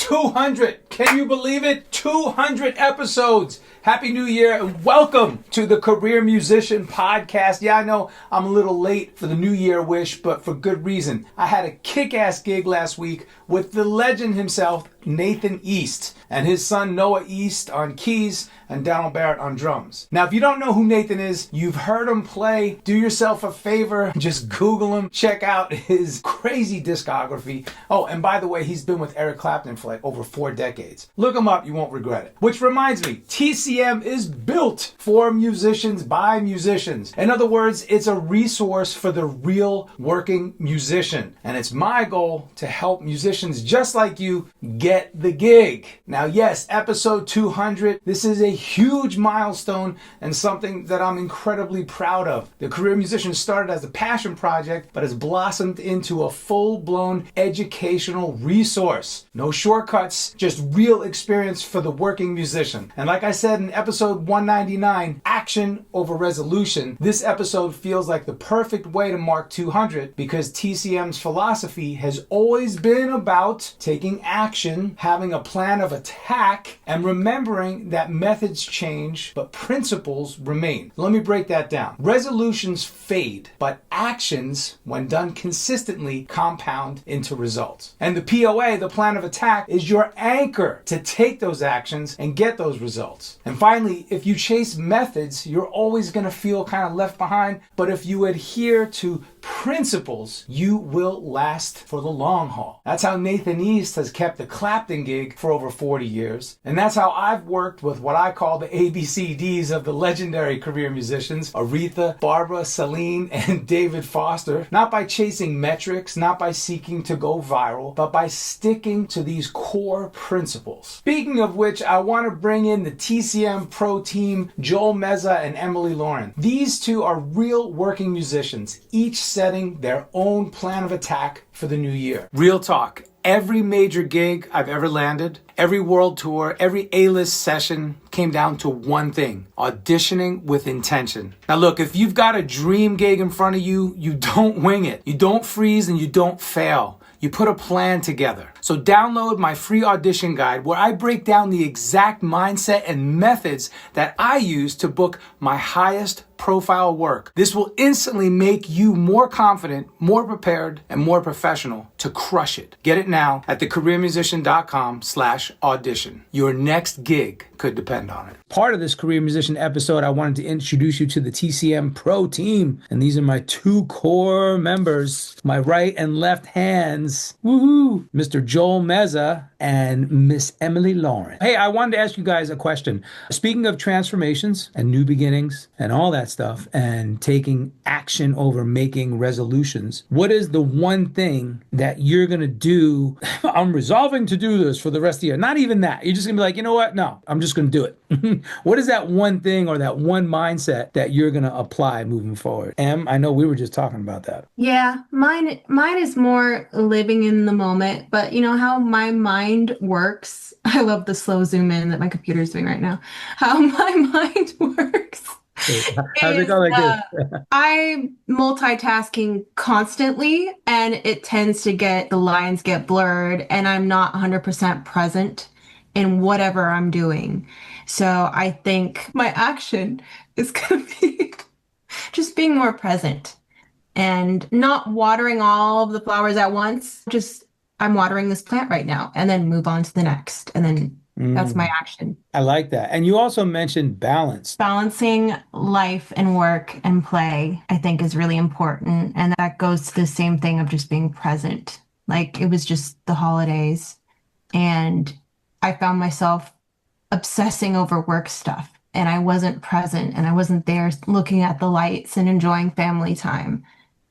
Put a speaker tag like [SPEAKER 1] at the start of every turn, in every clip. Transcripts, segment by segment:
[SPEAKER 1] 200. Can you believe it? 200 episodes. Happy New Year and welcome to the Career Musician Podcast. Yeah, I know I'm a little late for the New Year wish, but for good reason. I had a kick-ass gig last week with the legend himself, Nathan East, and his son Noah East on keys and Donald Barrett on drums. Now, if you don't know who Nathan is, you've heard him play. Do yourself a favor, just Google him. Check out his crazy discography. Oh, and by the way, he's been with Eric Clapton for like over 4 decades. Look him up, you won't regret it. Which reminds me, TCM is built for musicians by musicians. In other words, it's a resource for the real working musician. And it's my goal to help musicians just like you get the gig. Now, yes, episode 200. This is a huge milestone and something that I'm incredibly proud of. The Career Musician started as a passion project, but has blossomed into a full-blown educational resource. No shortcuts, just real experience for the working musician. And like I said in episode 199, action over resolution, this episode feels like the perfect way to mark 200 because TCM's philosophy has always been about taking action, having a plan of attack, and remembering that methods change, but principles remain. Let me break that down. Resolutions fade, but actions, when done consistently, compound into results. And the POA, the plan of attack, is your anchor to take those actions and get those results. And finally, if you chase methods, you're always going to feel kind of left behind, but if you adhere to principles, you will last for the long haul. That's how Nathan East has kept the Clapton gig for over 40 years. And that's how I've worked with what I call the ABCDs of the legendary career musicians, Aretha, Barbara, Celine, and David Foster. Not by chasing metrics, not by seeking to go viral, but by sticking to these core principles. Speaking of which, I want to bring in the TCM Pro Team, Joel Meza and Emily Lauren. These two are real working musicians, each setting their own plan of attack for the new year. Real talk. Every major gig I've ever landed, every world tour, every A-list session came down to one thing: auditioning with intention. Now look, if you've got a dream gig in front of you, you don't wing it. You don't freeze and you don't fail. You put a plan together. So download my free audition guide where I break down the exact mindset and methods that I use to book my highest profile work. This will instantly make you more confident, more prepared, and more professional to crush it. Get it now at thecareermusician.com/audition. Your next gig could depend on it. Part of this Career Musician episode, I wanted to introduce you to the TCM Pro Team. And these are my 2 core members, my right and left hands. Woohoo! Mr. Joel Meza and Miss Emily Lauren. Hey, I wanted to ask you guys a question. Speaking of transformations and new beginnings and all that stuff and taking action over making resolutions, what is the one thing that you're going to do? I'm resolving to do this for the rest of the year. Not even that. You're just going to be like, you know what? No, I'm just going to do it. What is that one thing or that one mindset that you're going to apply moving forward? Em, I know we were just talking about that.
[SPEAKER 2] Yeah, mine is more living in the moment, but you know how my mind works. I love the slow zoom in that my computer's doing right now. How my mind works.
[SPEAKER 1] How's it going like this?
[SPEAKER 2] I'm multitasking constantly, and it tends to the lines get blurred, and I'm not 100% present in whatever I'm doing. So I think my action is going to be just being more present and not watering all of the flowers at once. Just, I'm watering this plant right now, and then move on to the next. And then that's my action.
[SPEAKER 1] I like that. And you also mentioned balance.
[SPEAKER 2] Balancing life and work and play, I think, is really important. And that goes to the same thing of just being present. Like, it was just the holidays, and I found myself obsessing over work stuff, and I wasn't present, and I wasn't there looking at the lights and enjoying family time.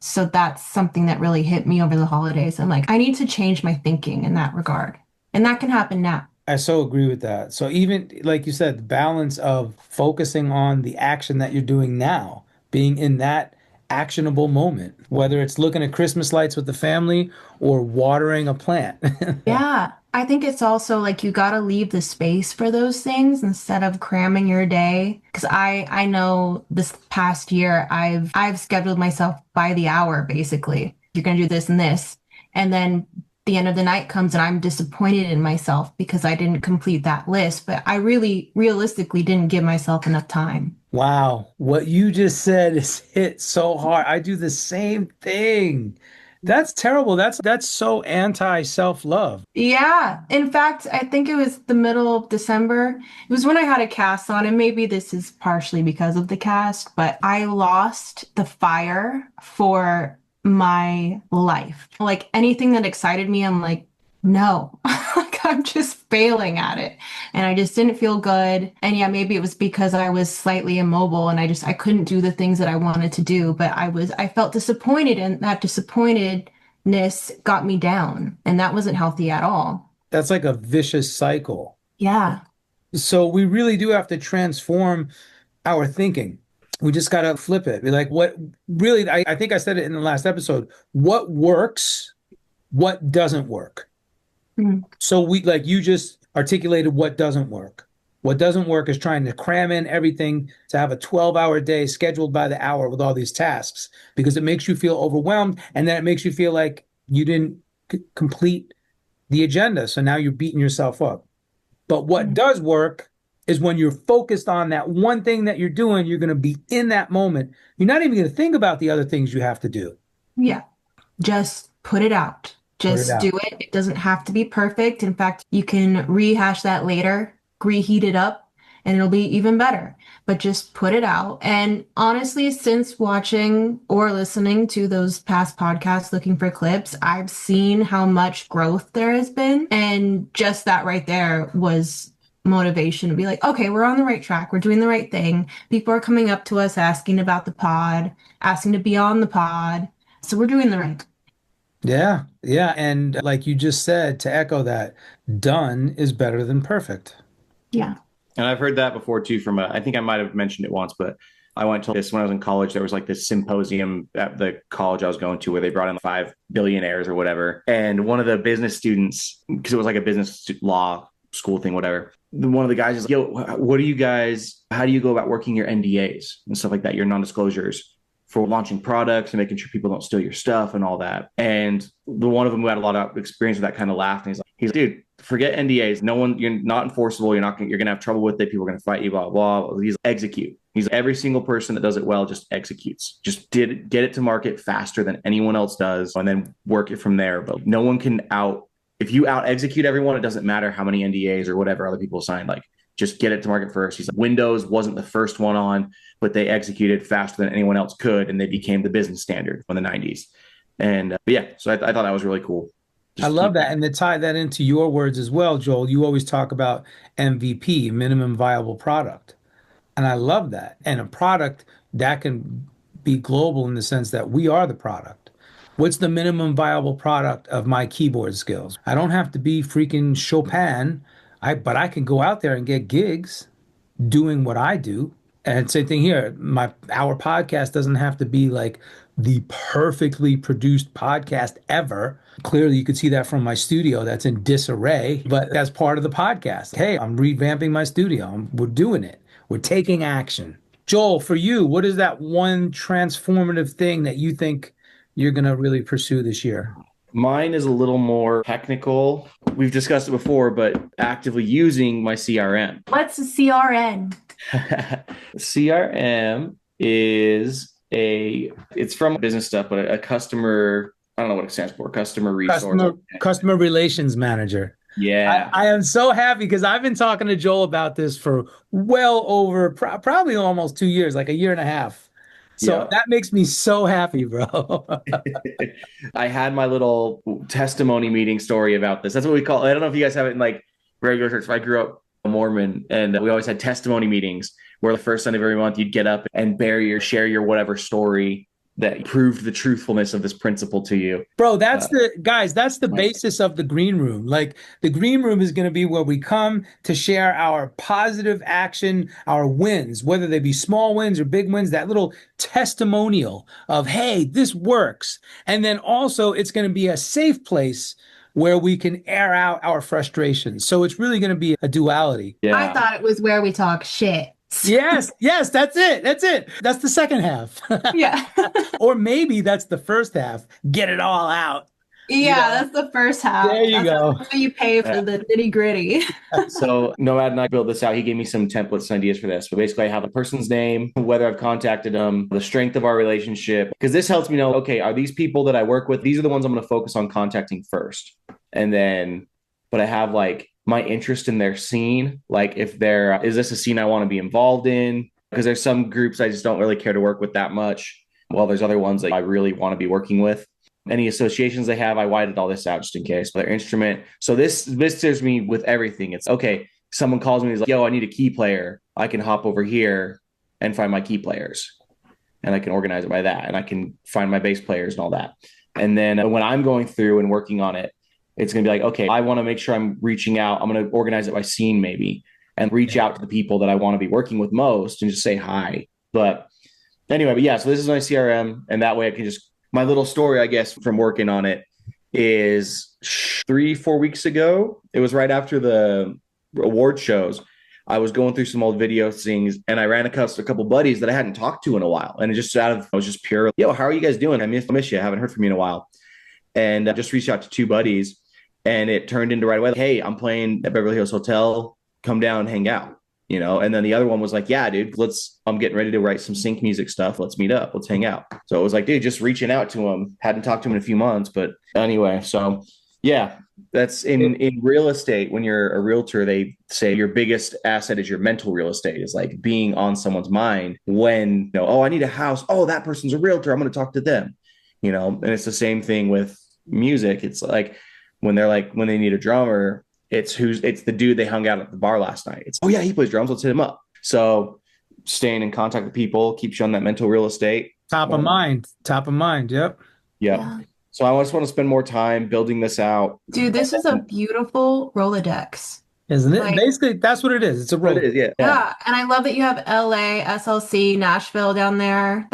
[SPEAKER 2] So that's something that really hit me over the holidays. I'm like, I need to change my thinking in that regard. And that can happen now.
[SPEAKER 1] I so agree with that. So even like you said, the balance of focusing on the action that you're doing now, being in that actionable moment, whether it's looking at Christmas lights with the family or watering a plant.
[SPEAKER 2] Yeah. I think it's also like you got to leave the space for those things instead of cramming your day. Because I know this past year I've scheduled myself by the hour, basically. You're going to do this and this. And then the end of the night comes and I'm disappointed in myself because I didn't complete that list, but I really realistically didn't give myself enough time.
[SPEAKER 1] Wow, what you just said is hit so hard. I do the same thing. That's terrible. That's so anti self-love.
[SPEAKER 2] Yeah. In fact, I think it was the middle of December. It was when I had a cast on, and maybe this is partially because of the cast, but I lost the fire for my life. Like anything that excited me, I'm like, no, like I'm just failing at it. And I just didn't feel good. And yeah, maybe it was because I was slightly immobile and I couldn't do the things that I wanted to do, but I felt disappointed, and that disappointedness got me down, and that wasn't healthy at all.
[SPEAKER 1] That's like a vicious cycle.
[SPEAKER 2] Yeah.
[SPEAKER 1] So we really do have to transform our thinking. We just got to flip it. Be like, what really, I think I said it in the last episode, what works, what doesn't work.
[SPEAKER 2] Mm.
[SPEAKER 1] So we, like you just articulated what doesn't work. What doesn't work is trying to cram in everything to have a 12-hour day scheduled by the hour with all these tasks because it makes you feel overwhelmed, and then it makes you feel like you didn't complete the agenda. So now you're beating yourself up. But what does work is when you're focused on that one thing that you're doing, you're going to be in that moment. You're not even going to think about the other things you have to do.
[SPEAKER 2] Yeah. Just put it out.
[SPEAKER 1] Put it
[SPEAKER 2] Just
[SPEAKER 1] out.
[SPEAKER 2] do it. It doesn't have to be perfect. In fact, you can rehash that later, reheat it up, and it'll be even better. But just put it out. And honestly, since watching or listening to those past podcasts looking for clips, I've seen how much growth there has been. And just that right there was motivation to be like, okay, we're on the right track. We're doing the right thing. People are coming up to us asking about the pod, asking to be on the pod. So we're doing the right thing.
[SPEAKER 1] Yeah. Yeah. And like you just said, to echo that, done is better than perfect.
[SPEAKER 2] Yeah.
[SPEAKER 3] And I've heard that before too from I think I might have mentioned it once, but I went to this when I was in college. There was like this symposium at the college I was going to where they brought in 5 billionaires or whatever. And one of the business students, because it was like a business law school thing, whatever. One of the guys is like, yo, what do you guys, how do you go about working your NDAs and stuff like that, your non-disclosures for launching products and making sure people don't steal your stuff and all that. And the one of them who had a lot of experience with that kind of laughed. And he's like, dude, forget NDAs. No one, you're not enforceable. You're going to have trouble with it. People are going to fight you, blah, blah, blah. He's like, execute. He's like, every single person that does it well just executes. Just get it to market faster than anyone else does and then work it from there. But no one can if you out execute everyone, it doesn't matter how many NDAs or whatever other people sign. Like, just get it to market first. He's like, Windows wasn't the first one on, but they executed faster than anyone else could, and they became the business standard in the 90s. And but yeah, so I thought that was really cool.
[SPEAKER 1] I love that. And to tie that into your words as well, Joel, you always talk about MVP, minimum viable product. And I love that. And a product that can be global in the sense that we are the product. What's the minimum viable product of my keyboard skills? I don't have to be freaking Chopin, but I can go out there and get gigs doing what I do. And same thing here. Our podcast doesn't have to be like the perfectly produced podcast ever. Clearly, you could see that from my studio that's in disarray, but that's part of the podcast. Hey, I'm revamping my studio. We're doing it. We're taking action. Joel, for you, what is that one transformative thing that you think you're going to really pursue this year?
[SPEAKER 3] Mine is a little more technical. We've discussed it before, but actively using my CRM.
[SPEAKER 2] What's a CRN?
[SPEAKER 3] CRM is it's from business stuff, but a customer, I don't know what it stands for, customer resource.
[SPEAKER 1] Customer relations manager.
[SPEAKER 3] Yeah.
[SPEAKER 1] I am so happy because I've been talking to Joel about this for well over probably almost 2 years, like a year and a half. So that makes me so happy, bro.
[SPEAKER 3] I had my little testimony meeting story about this. That's what we call it. I don't know if you guys have it in like regular church. I grew up Mormon, and we always had testimony meetings where the first Sunday of every month you'd get up and share your whatever story that proved the truthfulness of this principle to you.
[SPEAKER 1] Bro, that's the basis of the green room. Like, the green room is going to be where we come to share our positive action, our wins, whether they be small wins or big wins, that little testimonial of, hey, this works. And then also it's going to be a safe place where we can air out our frustrations. So it's really going to be a duality.
[SPEAKER 3] Yeah.
[SPEAKER 2] I thought it was where we talk shit.
[SPEAKER 1] Yes, that's it. That's the second half.
[SPEAKER 2] Yeah.
[SPEAKER 1] Or maybe that's the first half. Get it all out.
[SPEAKER 2] Yeah, that's the first half.
[SPEAKER 1] There you go.
[SPEAKER 2] That's what you pay for the nitty gritty.
[SPEAKER 3] So Nomad and I built this out. He gave me some templates and ideas for this. But basically, I have a person's name, whether I've contacted them, the strength of our relationship, because this helps me know, okay, are these people that I work with, these are the ones I'm going to focus on contacting first. And then, but I have like my interest in their scene. Like if there, is this a scene I want to be involved in? Because there's some groups I just don't really care to work with that much. Well, there's other ones that I really want to be working with. Any associations they have, I whited all this out just in case. Their instrument. So this serves me with everything. It's okay. Someone calls me, is like, yo, I need a key player. I can hop over here and find my key players. And I can organize it by that. And I can find my bass players and all that. And then when I'm going through and working on it, it's going to be like, okay, I want to make sure I'm reaching out. I'm going to organize it by scene maybe and reach out to the people that I want to be working with most and just say hi. But anyway, but yeah, so this is my CRM. And that way I can just, my little story, I guess, from working on it is 3-4 weeks ago. It was right after the award shows. I was going through some old video things and I ran across a couple buddies that I hadn't talked to in a while. And it just I was just pure, yo, how are you guys doing? I miss you. I haven't heard from you in a while. And I just reached out to 2 buddies and it turned into right away, like, hey, I'm playing at Beverly Hills Hotel. Come down and hang out, you know? And then the other one was like, yeah, dude, I'm getting ready to write some sync music stuff. Let's meet up. Let's hang out. So it was like, dude, just reaching out to him. Hadn't talked to him in a few months, but anyway, so yeah, that's in real estate. When you're a realtor, they say your biggest asset is your mental real estate, is like being on someone's mind when, you know, oh, I need a house. Oh, that person's a realtor. I'm going to talk to them, you know? And it's the same thing with music. It's like when they need a drummer, it's the dude they hung out at the bar last night. It's, oh yeah, he plays drums. Let's hit him up. So staying in contact with people keeps you on that mental real estate.
[SPEAKER 1] Top of mind. Yep.
[SPEAKER 3] Yeah. So I just want to spend more time building this out.
[SPEAKER 2] Dude, this is a beautiful Rolodex.
[SPEAKER 1] Isn't it?
[SPEAKER 2] Like,
[SPEAKER 1] basically, that's what it is. It's a Rolodex.
[SPEAKER 3] It is, yeah.
[SPEAKER 2] Yeah. And I love that you have LA, SLC, Nashville down there.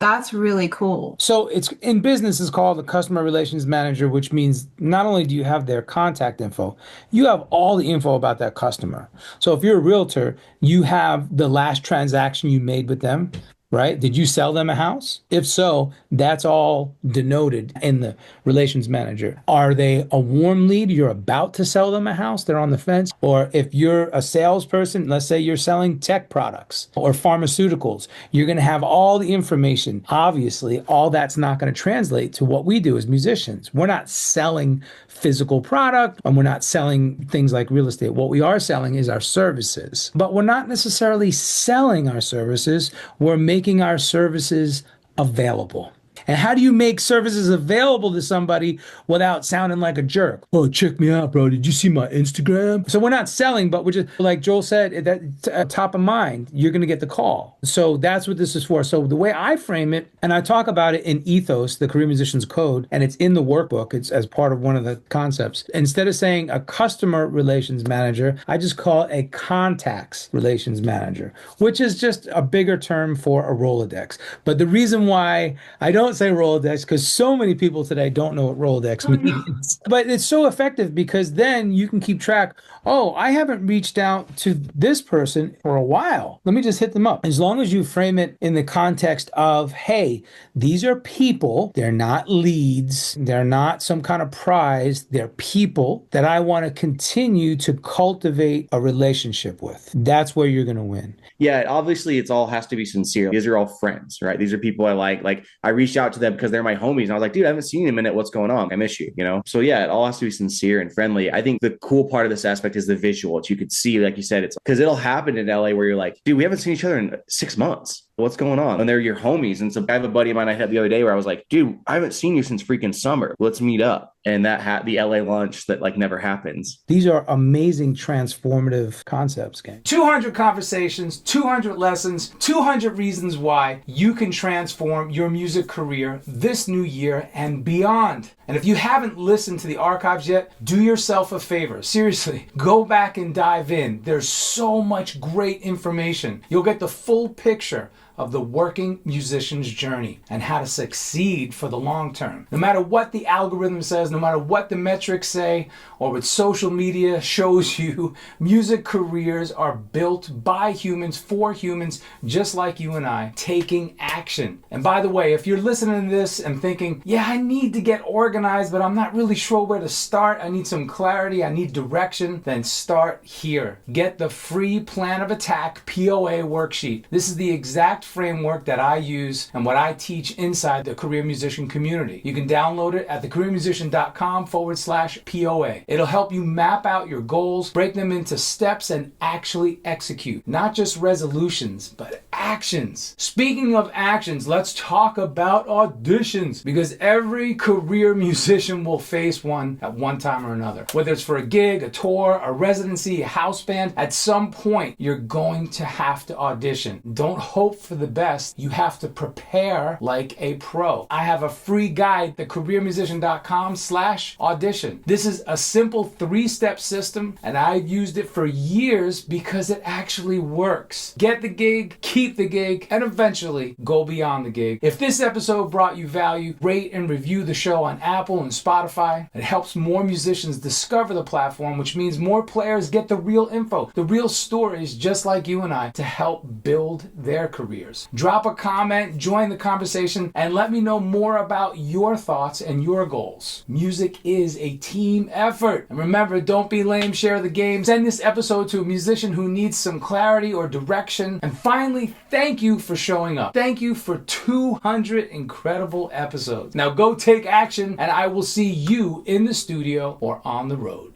[SPEAKER 2] That's really cool.
[SPEAKER 1] So it's in business, it's called a customer relations manager, which means not only do you have their contact info, you have all the info about that customer. So if you're a realtor, you have the last transaction you made with them, right? Did you sell them a house? If so, that's all denoted in the relations manager. Are they a warm lead? You're about to sell them a house, they're on the fence. Or if you're a salesperson, let's say you're selling tech products or pharmaceuticals, you're going to have all the information. Obviously, all that's not going to translate to what we do as musicians. We're not selling physical product and we're not selling things like real estate. What we are selling is our services, but we're not necessarily selling our services. We're making our services available. And how do you make services available to somebody without sounding like a jerk? Oh, check me out, bro. Did you see my Instagram? So we're not selling, but we're just, like Joel said, that top of mind, you're going to get the call. So that's what this is for. So the way I frame it, and I talk about it in Ethos, the Career Musicians Code, and it's in the workbook. It's as part of one of the concepts. Instead of saying a customer relations manager, I just call it a contacts relations manager, which is just a bigger term for a Rolodex. But the reason why I don't say Rolodex, because so many people today don't know what Rolodex means. But it's so effective because then you can keep track. Oh, I haven't reached out to this person for a while. Let me just hit them up. As long as you frame it in the context of, hey, these are people. They're not leads. They're not some kind of prize. They're people that I want to continue to cultivate a relationship with. That's where you're going to win.
[SPEAKER 3] Yeah, obviously it's all has to be sincere. These are all friends, right? These are people I like. Like I reached out to them because they're my homies. And I was like, dude, I haven't seen you in a minute. What's going on? I miss you, you know? So yeah, it all has to be sincere and friendly. I think the cool part of this aspect is the visual. You could see, like you said, it's because it'll happen in LA where you're like, dude, we haven't seen each other in 6 months. What's going on? And they're your homies. And so I have a buddy of mine I had the other day where I was like, dude, I haven't seen you since freaking summer. Let's meet up. And that the LA lunch that like never happens.
[SPEAKER 1] These are amazing transformative concepts, gang. 200 conversations, 200 lessons, 200 reasons why you can transform your music career this new year and beyond. And if you haven't listened to the archives yet, do yourself a favor. Seriously, go back and dive in. There's so much great information. You'll get the full picture of the working musician's journey and how to succeed for the long term. No matter what the algorithm says, no matter what the metrics say, or what social media shows you, music careers are built by humans for humans, just like you and I, taking action. And by the way, if you're listening to this and thinking, yeah, I need to get organized, but I'm not really sure where to start, I need some clarity, I need direction, then start here. Get the free Plan of Attack POA worksheet. This is the exact framework that I use and what I teach inside the career musician community. You can download it at thecareermusician.com/POA. It'll help you map out your goals, break them into steps, and actually execute. Not just resolutions, but actions. Speaking of actions, let's talk about auditions, because every career musician will face one at one time or another. Whether it's for a gig, a tour, a residency, a house band, at some point you're going to have to audition. Don't hope for the best. You have to prepare like a pro. I have a free guide, thecareermusician.com/audition. This is a simple 3-step system, and I've used it for years because it actually works. Get the gig, keep the gig, and eventually go beyond the gig. If this episode brought you value, rate and review the show on Apple and Spotify. It helps more musicians discover the platform, which means more players get the real info, the real stories, just like you and I, to help build their careers. Drop a comment, join the conversation, and let me know more about your thoughts and your goals. Music is a team effort. And remember, don't be lame, share the game. Send this episode to a musician who needs some clarity or direction. And finally, thank you for showing up. Thank you for 200 incredible episodes. Now go take action, and I will see you in the studio or on the road.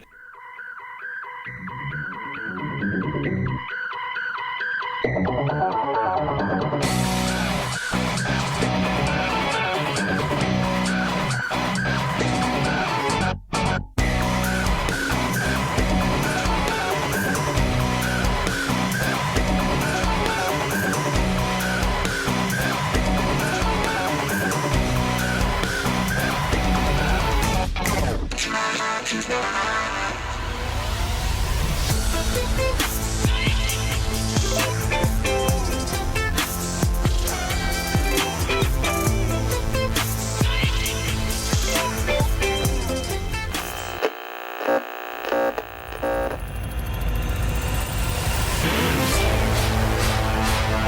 [SPEAKER 4] Thank you.